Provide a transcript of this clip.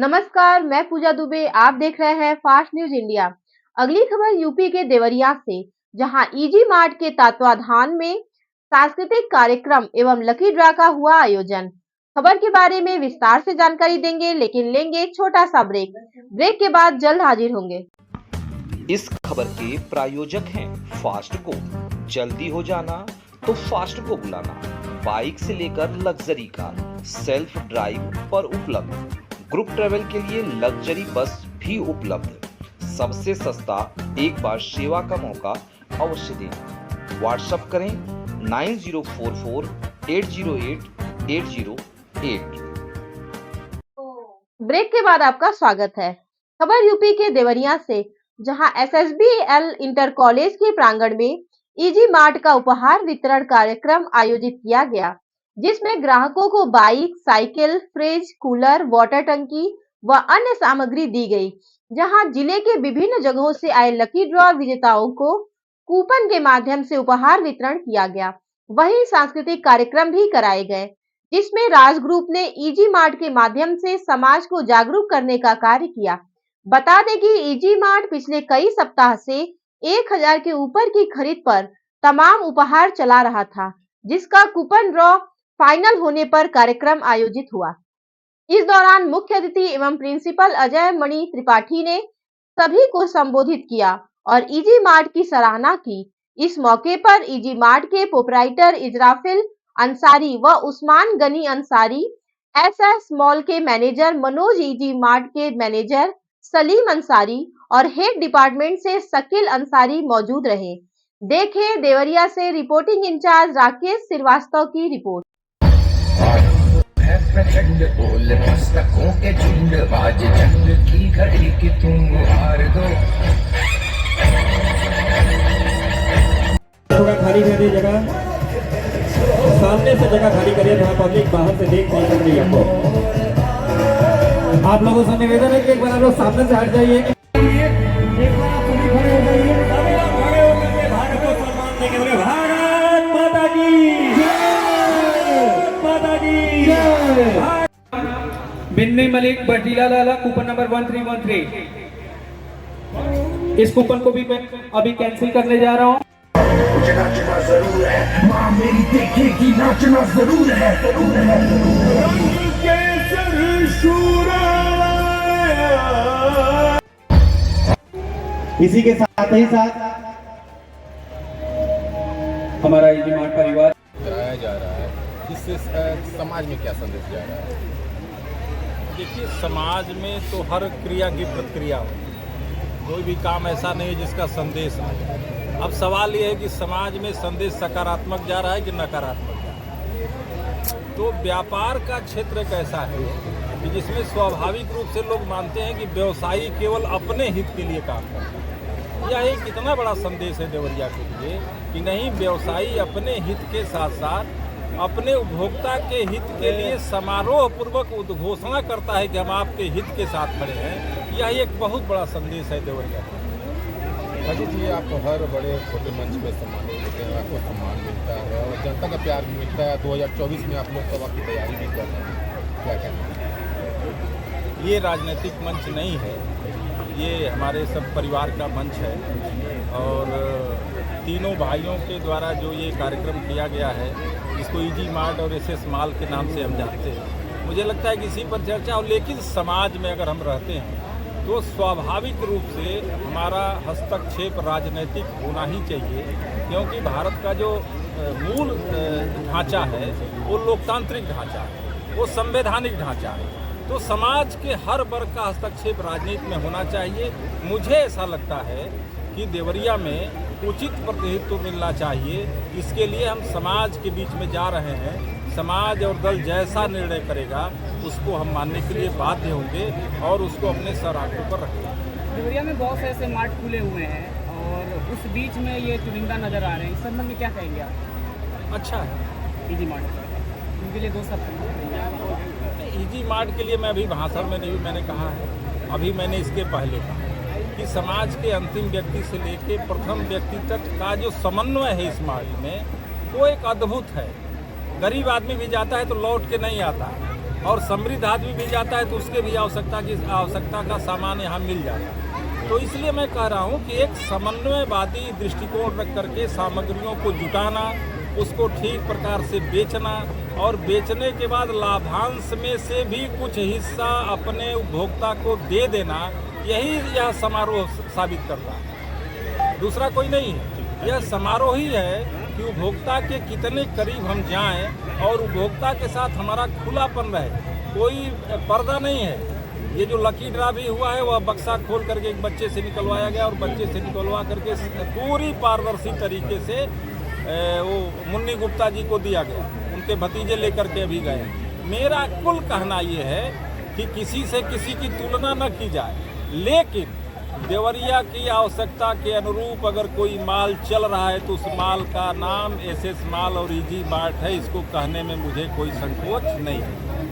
नमस्कार, मैं पूजा दुबे। आप देख रहे हैं फास्ट न्यूज इंडिया। अगली खबर यूपी के देवरिया से, जहां इजी मार्ट के तत्वाधान में सांस्कृतिक कार्यक्रम एवं लकी ड्रा का हुआ आयोजन। खबर के बारे में विस्तार से जानकारी देंगे, लेकिन लेंगे एक छोटा सा ब्रेक। ब्रेक के बाद जल्द हाजिर होंगे। इस खबर के प्रायोजक हैं फास्ट को। जल्दी हो जाना तो फास्ट को बुलाना। बाइक से लेकर लग्जरी कार सेल्फ ड्राइव पर उपलब्ध। ग्रुप ट्रेवल के लिए लग्जरी बस भी उपलब्ध। सबसे सस्ता एक बार सेवा का मौका अवश्य दें। व्हाट्सएप करें 9044808808। ब्रेक के बाद आपका स्वागत है। खबर यूपी के देवरिया से, जहां एसएसबीएल इंटर कॉलेज के प्रांगण में इजी मार्ट का उपहार वितरण कार्यक्रम आयोजित किया गया, जिसमें ग्राहकों को bike, cycle, fridge, cooler, water टंकी व अन्य सामग्री दी गई। जहां जिले के विभिन्न जगहों से आए लकी ड्रॉ विजेताओं को कूपन के माध्यम से उपहार वितरण किया गया। वहीं सांस्कृतिक कार्यक्रम भी कराए गए, जिसमें राज ग्रुप ने इजी मार्ट के माध्यम से समाज को जागरूक करने का कार्य किया। बता दें कि इजी मार्ट पिछले कई सप्ताह से 1000 के ऊपर की खरीद पर तमाम उपहार चला रहा था, जिसका कूपन ड्रॉ फाइनल होने पर कार्यक्रम आयोजित हुआ। इस दौरान मुख्य अतिथि एवं प्रिंसिपल अजय मणि त्रिपाठी ने सभी को संबोधित किया और इजी मार्ट की सराहना की। इस मौके पर इजी मार्ट के प्रोपराइटर इजराफिल अंसारी व उस्मान गनी अंसारी, एसएस मॉल के मैनेजर मनोज, इजी मार्ट के मैनेजर सलीम अंसारी और हेड डिपार्टमेंट से शकील अंसारी मौजूद रहे। देखें देवरिया से रिपोर्टिंग इंचार्ज राकेश श्रीवास्तव की रिपोर्ट। प्रचंड बोल पुस्तकों के झुंड, बाज जंग की घड़ी की तुम हार दो। थोड़ा खाली कर दिए जगह, सामने से जगह खाली करिए जहाँ पब्लिक बाहर से देख नहीं सक रही है। आप लोगों से निवेदन है कि एक बार आप लोग सामने से हट जाइए। एक बार आप सभी खड़े हो जाइए, सभी लोग खड़े होकर के भारत को सम्मान देंगे। बोले भारत माता की जय, माता की जय। बिन्नी मलिक बटीला लाला, कूपन नंबर 1313। इस कूपन को भी मैं अभी कैंसिल करने जा रहा हूँ। मुझे नाचना जरूर है, माँ मेरी देखेगी, नाचना जरूर है, जरूर है। रंग केसर शूरा। इसी के साथ ही साथ हमारा इजी मार्ट परिवार कराया जा रहा है, जिससे समाज में क्या संदेश जा रहा है? देखिए, समाज में तो हर क्रिया की प्रतिक्रिया हो, कोई भी काम ऐसा नहीं है जिसका संदेश आए। अब सवाल ये है कि समाज में संदेश सकारात्मक जा रहा है कि नकारात्मक जा रहा है। तो व्यापार का क्षेत्र एक ऐसा है कि जिसमें स्वाभाविक रूप से लोग मानते हैं कि व्यवसायी केवल अपने हित के लिए काम करता है। यह एक इतना बड़ा संदेश है देवरिया के लिए कि नहीं, व्यवसायी अपने हित के साथ साथ अपने उपभोक्ता के हित के लिए समारोह पूर्वक उद्घोषणा करता है कि हम आपके हित के साथ खड़े हैं। यह एक बहुत बड़ा संदेश है देवरिया का। अजीत जी, आप हर बड़े छोटे मंच में सम्मानित होते हैं, आपको सम्मान मिलता है और जनता का प्यार भी मिलता है। 2024 में आप लोकसभा की तैयारी भी कर रहे हैं, क्या कहना है? ये राजनीतिक मंच नहीं है, ये हमारे सब परिवार का मंच है और तीनों भाइयों के द्वारा जो ये कार्यक्रम किया गया है, इसको इजी मार्ट और एसएस मॉल के नाम से हम जानते हैं। मुझे लगता है कि इसी पर चर्चा हो, लेकिन समाज में अगर हम रहते हैं तो स्वाभाविक रूप से हमारा हस्तक्षेप राजनीतिक होना ही चाहिए, क्योंकि भारत का जो मूल ढांचा है वो लोकतांत्रिक ढांचा है, वो संवैधानिक ढांचा है। तो समाज के हर वर्ग का हस्तक्षेप राजनीति में होना चाहिए। मुझे ऐसा लगता है कि देवरिया में उचित प्रतिनिधित्व मिलना चाहिए। इसके लिए हम समाज के बीच में जा रहे हैं। समाज और दल जैसा निर्णय करेगा उसको हम मानने के लिए बाध्य होंगे और उसको अपने सर आंखों पर रखेंगे। देवरिया में बहुत से ऐसे मार्ट खुले हुए हैं और उस बीच में ये चुनिंदा नज़र आ रहे हैं, इस संबंध में क्या कहेंगे आप? अच्छा है इजी मार्ट उनके लिए 2 सप्ताह इजी मार्ट के लिए मैं अभी भाषण में नहीं, मैंने कहा है, अभी मैंने इसके पहले कहा कि समाज के अंतिम व्यक्ति से लेके प्रथम व्यक्ति तक का जो समन्वय है इस मार्ट में वो एक अद्भुत है। गरीब आदमी भी जाता है तो लौट के नहीं आता, और समृद्ध आदमी भी जाता है तो उसके भी आवश्यकता का सामान यहाँ मिल जाता है। तो इसलिए मैं कह रहा हूँ कि एक समन्वयवादी दृष्टिकोण रख करके सामग्रियों को जुटाना, उसको ठीक प्रकार से बेचना और बेचने के बाद लाभांश में से भी कुछ हिस्सा अपने उपभोक्ता को दे देना, यही यह समारोह साबित करता है, दूसरा कोई नहीं है। यह समारोह ही है कि उपभोक्ता के कितने करीब हम जाएं और उपभोक्ता के साथ हमारा खुलापन रहे, कोई पर्दा नहीं है। ये जो लकी ड्रा भी हुआ है वह बक्सा खोल करके एक बच्चे से निकलवाया गया और बच्चे से निकलवा करके पूरी पारदर्शी तरीके से वो मुन्नी गुप्ता जी को दिया गया, उनके भतीजे लेकर के भी गए। मेरा कुल कहना ये है कि किसी से किसी की तुलना न की जाए, लेकिन देवरिया की आवश्यकता के अनुरूप अगर कोई माल चल रहा है तो उस माल का नाम एसएस माल और ईजी मार्ट है, इसको कहने में मुझे कोई संकोच नहीं है।